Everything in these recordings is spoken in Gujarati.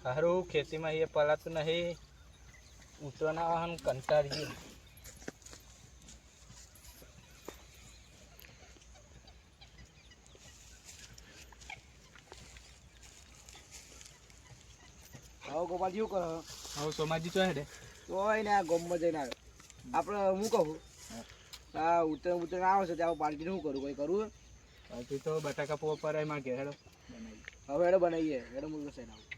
હારું ખેતીમાં એ પલાતું નહીં ઉતરવાના વાહન કંટાળી હવે ગોપાલજી શું કરો? હવે સોમાજી તો હેડે કોઈ ને આ ગોમમાં જઈને આવ્યો. આપણે હું કહું આ ઉત્તર આવે છે ત્યાં પાર્ટી શું કરું? કોઈ કરવું? હજી તો બટાકા પોવા પર એમાં ઘેર હેડો હવે એડો બનાવીએ. એડો હું સાઈડ આવું.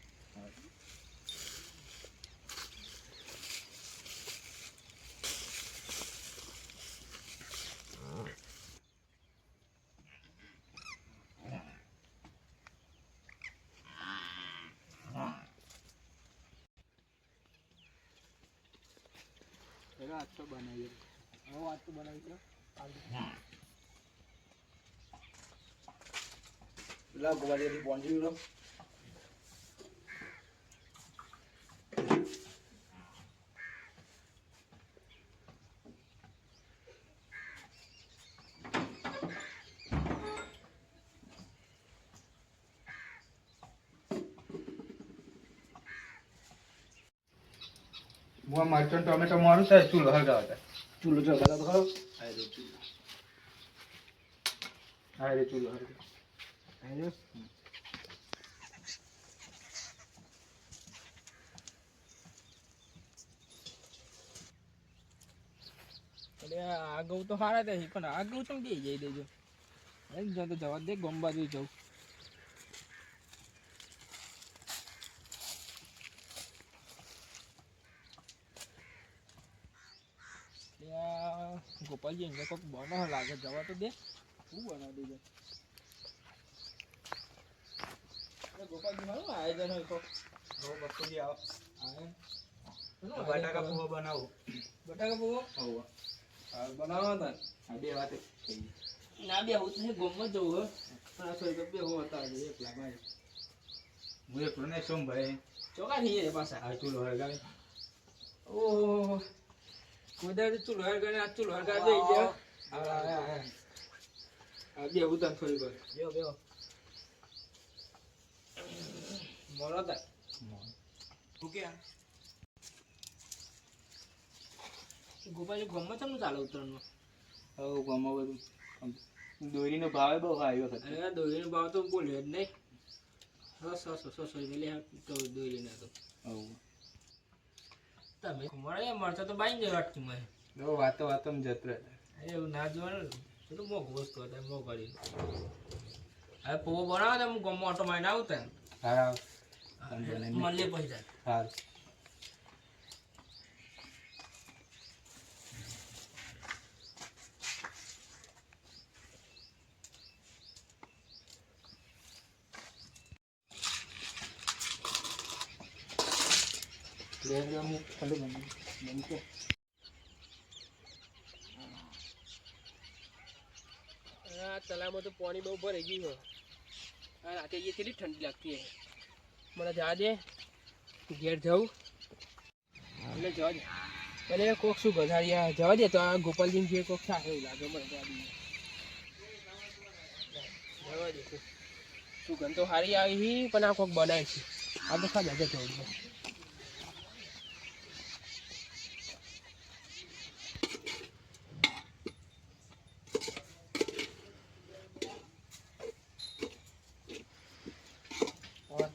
આજ તો બનાવીએ. હવે આજ તો બનાવી છે. પેલા ગોપાલજી પહોંચી ગયો. હું મરચું ટોમેટો મારું છે ચૂલો હળગાવતા ચૂલો જો ખરો ખરો. હા રે ચૂલો હળગાવ આ ઘઉં તો સારા થાય પણ આ ઘઉં ચમ દઈ જઈ દેજો તો જવા દે ગોમ બાજુ જવું ગોપાલજી એને કોઈક બનાવ લાગે જવા તો દે શું બનાવી દેજો ગોપાલજી મારું આયોજન હોય તો બપોરી આવો બટાકા પૌવા બનાવો બટાકા પૌવા બનાવો ને આ બે વાત ના બે હું તો ગોમમાં જવું હો પણ આ થોડી બે હો હતા એકલા ભાઈ હું એકલો નહીં સોમ ભાઈ ચોકા થઈ જાય પાછા આ ચૂલો હળગાવે ઓહો કુદર ચૂલો હળગાવે આ ચૂલો હળગાવે દઈ ગયા આ બે ઉતાર થોડી વાર બેહો બેહો મોરો તા તું કે ગોપાલજી ગોમમાં ચમ ચાલે ઉતરવાનું હવે ગોમમાં બધું દોરીનો ભાવ બહુ આવ્યો હતો અરે દોરીનો ભાવ તો બોલ્યો જ નહીં 600 તો દોરીનો હતો તમે મળે મળતા તો બાઈ જાય વાટકીમાં વાતો વાતોમાં જતો રહેતા એવું ના જોવાનું પેલું મોઘું વસ્તુ હતા મોઘાડી હવે પોવો બનાવો તો હું ગમો ઓટો મારીને આવું ત્યાં હા મળીએ પૈસા હા તલાવમાં તો પાણી બહુ ભરાઈ ગયું હોય રાતે એ કેટલી ઠંડી લાગતી મને જવા દે ઘેર જવું એટલે જવા દે એટલે કોક શું ગધારિયા જવા દે તો આ ગોપાલજી ઘેર કોક થાય એવું લાગે મને જવા દે સુગંધ તો સારી આવી પણ આ કોક બનાવે છે આ તો ખાધા જતો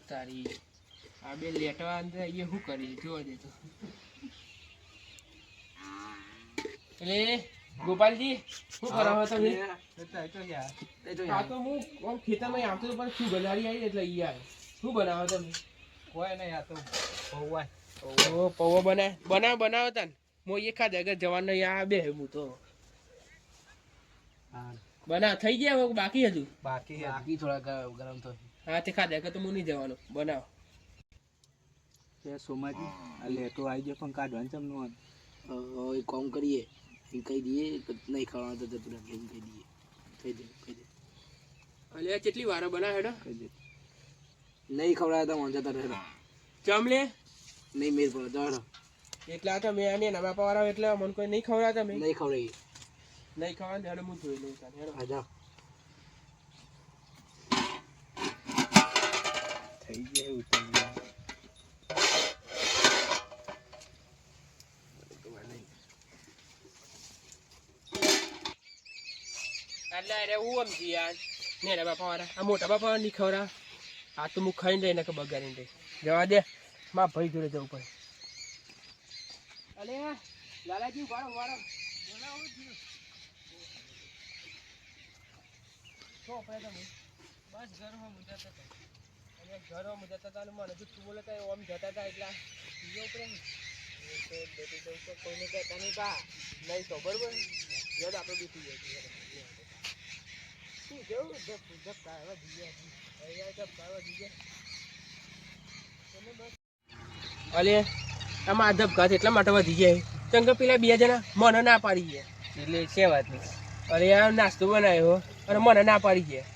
તારી આ બે લેટવા અંદર એ શું કરી જોવા દે તો એટલે ગોપાલજી શું કરો તમે આ તો હું ખેતરમાં આવતો પણ શું ગજારી આવી એટલે ઈ આવે શું બનાવો તમે કોઈ નહીં આ તો પૌવા પૌવા બનાવો તા ને હું એ ખાધે અગર જવાનું આ બે હું તો બના થઈ ગયા બાકી હજુ બાકી થોડા ગરમ તો હા તે ખાધે કે તો હું નહીં જવાનું બનાવો સોમાજી આ લેટો આવી ગયો પણ કાઢવાનું ચમનું એક કામ કરીએ કહી દઈએ નહીં ખાવાનું તો જતું રાખે એમ કહી દઈએ કહી દે અલે કેટલી વાર બનાવે હેડો કહી દે નહીં ખવડાવે તો વાંધો તારે હેડો ચમ લે નહીં મેર પડે જાડો એટલા તો મેં આને નવા પાવાળા એટલે મને કોઈ નહીં ખવડાવતા મેં નહીં ખવડાવી નહીં ખાવાનું હેડો હું જોઈ લઉં તારે હેડો હા જાઓ થઈ ગયું એટલે અરે હું સમજી યાર ને બાપા વાળા આ મોટા બાપા નહીં ખવરા આ તો હું ખાઈને રહીને કે બગાડીને રહી જવા દે મારા ભાઈ જોડે જવું પડે અલે લાલાજી વાળો વાળો બોલાવો જ શું આપણે તમે બસ ઘરમાં મુજતા હતા અને ઘરમાં મુજતા હતા અને મને તું બોલે તો ઓમ જતા હતા એટલા બીજો પ્રેમ તો કોઈને કહેતા નહીં પા નહીં તો બરોબર યાદ આપણે બીતી જાય શું કેવું જપ કાઢવા દીજે જપ કાઢવા દીજે અલે આમાં આ ધબકાત એટલા માટે વધી જાય કેમ કે પેલા બે જણા મને ના પાડી ગયા એટલે છે વાત નહીં અરે આ નાસ્તો બનાવ્યો અને મને ના પાડી ગયા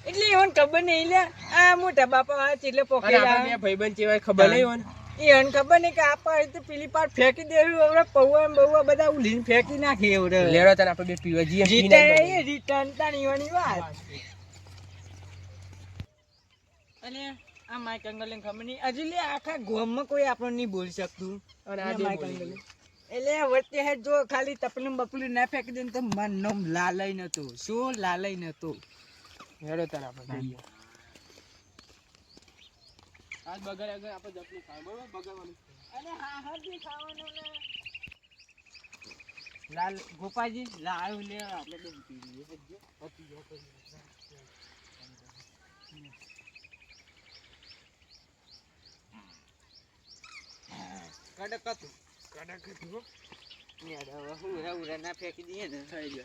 એટલે એવન ખબર નહીં લે આ મોટા બાપા હાથ એટલે પોકેલા બે ભાઈબંધ જેવા ખબર નહીં હોય ને એને ખબર નહીં કે આપા તો પેલી પાર ફેંકી દેવી હવે પૌવા બૌવા બધા ઉલીને ફેંકી નાખી એવું લેડો તને આપણે બે પીવા જઈએ રિટર્ન તાણીવાની વાત અને આ માઈક અંગલ ખબર નહીં હજુ લે આખા ગામમાં કોઈ આપણને નહીં બોલી શકતું અને આ માઈક અંગલ એટલે વચ્ચે હે જો ખાલી તપલું બપલું ના ફેંકી દે તો મન નોમ લાલય નતો શું લાલય નતો લેડો તને આપણે જઈએ આજ બગાડ આગળ આપણે જપલું ખાવ બરોબર બગાડવાનું અને હા હા બી ખાવાનું ને લાલ ગોપાજી લાલ લે આપણે બે પી લઈએ પછી પતી ગયો કડક હતું ઉરા ના ફેંકી દઈએ ને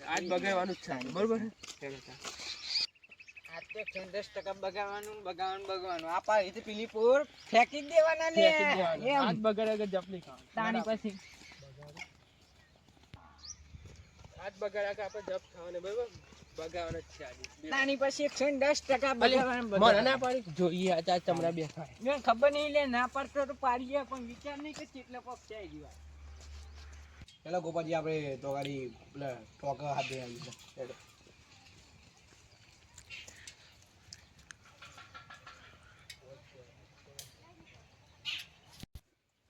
આજ બગાડવાનું જ છે બરોબર લેડો તને આ તો 10% બગાડવાનું આપા રીતે પીલી પોર ફેંકી જ દેવાના ને આજ બગાડ આગળ જપલી ખાવ તાણી પછી આજ બગાડ આગળ આપણે જપ ખાવાને બરોબર બગાડવાનું જ છે આજે તાણી પછી 110% બગાડવાનું મને ના પાડી જોઈએ આ ચમડા બે ખાય મને ખબર નહીં લે ના પડતો તો પાડી જાય પણ વિચાર નહીં કે કેટલા પગ છે જીવા પેલા ગોપાજી આપણે તો ગાડી પેલા ટોક હાથ દે આવી છે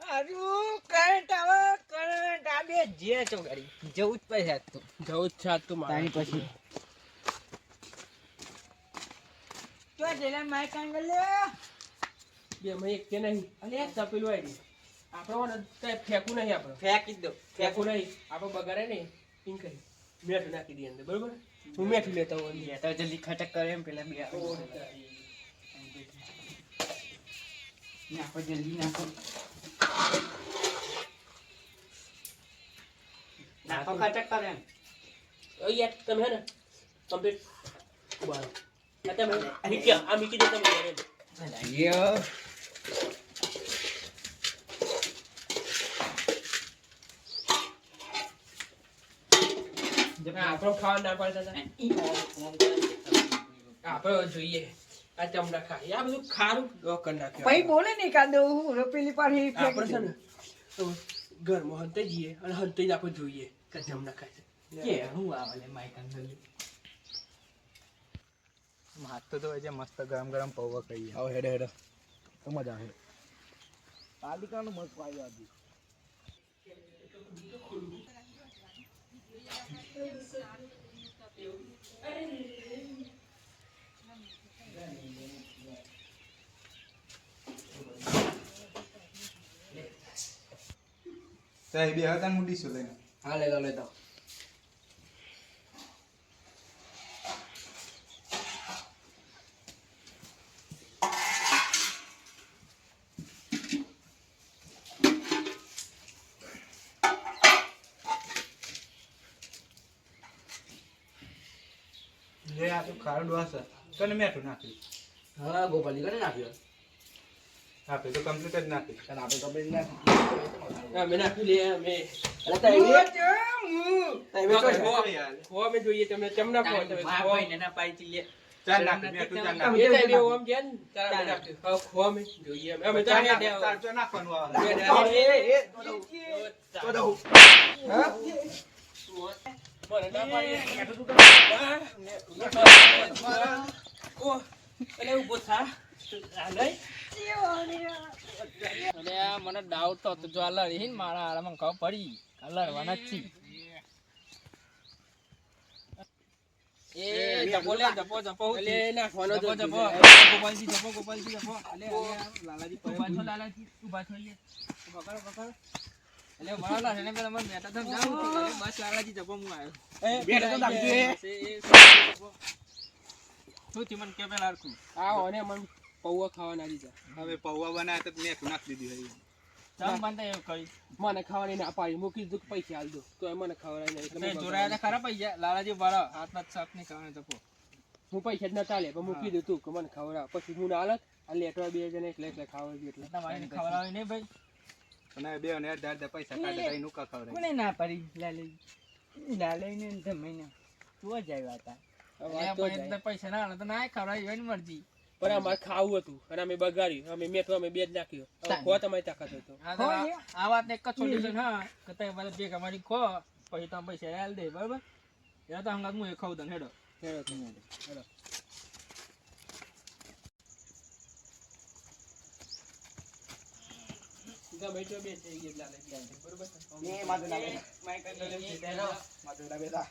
અરુ કરંટ આ બે જે ચોગાડી જવું જ પડે આજ તો જવું જ છે આજ તો તાણી પછી તો જેલા માઈક આંગલ લે બે મેં એક કે નહીં અને એક તપેલું આવી આપણે કઈ ફેંકું નહીં આપણે ફેંકી દો ફેંકું નહીં આપણે બગાડે નહીં એમ કહી મેઠું નાખી દઈએ અંદર બરોબર હું મેઠું લેતા હોઉં તો જલ્દી ખટક કરે એમ પેલા બે નાખો જલ્દી નાખો નાખો ખટક કરે એમ યાર તમે હે ને કમ્પ્લીટ બરાબર તમે આ મીકી દે તમે યો આપણો ખાવા ના પાડતા આપણે જોઈએ આ ચમડા ખાય આ બધું ખારું ડોકર નાખ્યું ભાઈ બોલે ને કાદો હું પેલી પાછી આપણે છે ને ઘરમાં હંતે જઈએ અને હંતે જ આપણે જોઈએ કે ચમડા ખાય છે કે હું આવે માઈક અંદર હાથ તો હજી મસ્ત ગરમ ગરમ પૌવા ખાઈએ આવો હેડે હેડે તો મજા આવે પાલિકાનું મસ્ત પાયો આજે સાહેબ બે હતા મુડી છો લઈને હા લેતા લે આ તો ખારું ડોસ તને મેઠું નાખ્યું હા ગોપાલી કરે નાખ્યો આપણે તો કમ્પ્લીટ જ નાખ્યું અને આપણે કપડી નાખી મેં નાખ્યું લે મેં અરે ખોવા મેં જોઈએ તમે ચમડા ખોવા તમે ભાઈ ને ના પાઈ લે ચાલ નાખ્યું મેઠું ચાલ નાખ્યું એ ટાઈમે ઓમ કે ને તારા નાખ્યું હવે ખોવા મેં જોઈએ અમે તો ચાલ તો નાખવાનું આવે તો દો હા મને ના પાડી ઓ એટલે ઉભો થા આ લઈ અને મને ડાઉટ તો જો આ લડી મારા આરામાં ખબર પડી આ લડવાના જ એ જપો લે જપો જપો અલે નાખવાનો જપો તો જપો ગોપાલજી જપો ગોપાલજી જપો અલે લાલાજી ઉભા થો લાલાજી ઉભા થો યે પકડો પકડો એટલે વાળા ને પેલા મને બેટા તો જાવ તો બસ લાલાજી જપો હું આવ્યો બેટા તો દાખજો શું થી મને કે પેલા હરખું આ ઓને મન પૌવા ખાવા ના દીધા હવે પૌવા બનાવ્યા તો મેં નાખી દીધી હવે. ચમ બંધ એવું કરી મને ખાવાની ના પાડી મૂકી દીધું કે પૈસા આલ દો તો એ મને ખવડાવી નહીં એટલે તે મેં જોરાયા તો ખરા પૈસા લાલાજી વાળા હાથમાં સાફ નહીં ખાવાના જપો હું પૈસા જ ન ચાલે પણ મૂકી દીધું કે મને ખવડાવ પછી હું ના હાલત આ લેટવા બે જણ એટલે એટલે ખાવા દે એટલે તમારે ખવડાવે નહીં ભાઈ અને હવે બે ને અડધા પૈસા કાઢે તો નુકા ખવડાવે. કોને ના પડી લાલાજી ને મહિના તું જ આવ્યા હતા વાત તો જાય. પૈસા ના આલે તો ના ખવડાવી એની મરજી પણ અમારે ખાવું હતું અને અમે બગાડ્યું અમે મેઠું અમે બે જ નાખ્યું હવે ખો તમારી તાકાત હોય તો આ વાત એક જ સોલ્યુશન હા કે તમે બધા બે કમાડી ખો પછી તમે પૈસા આલ દે બરાબર યા તો હંગાત હું એ ખાવ દઉં હેડો હેડો તમે હેડો ગમે તે બે થઈ ગઈ લાલે બરોબર એ માથે ના બેઠા. માથે ના બેઠા.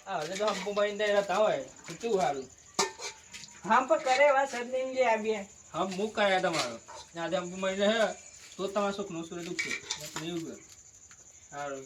હવે તો હંપુ ભાઈ દે રહેતા હોય તો કેવું સારું હા પણ કરે વાત સદની જે આ બે હમ મુક કર્યા તમારો આજે હંપુ ભાઈ રહે તો તમારા સુખનું સૂર્ય દુખશે એવું સારું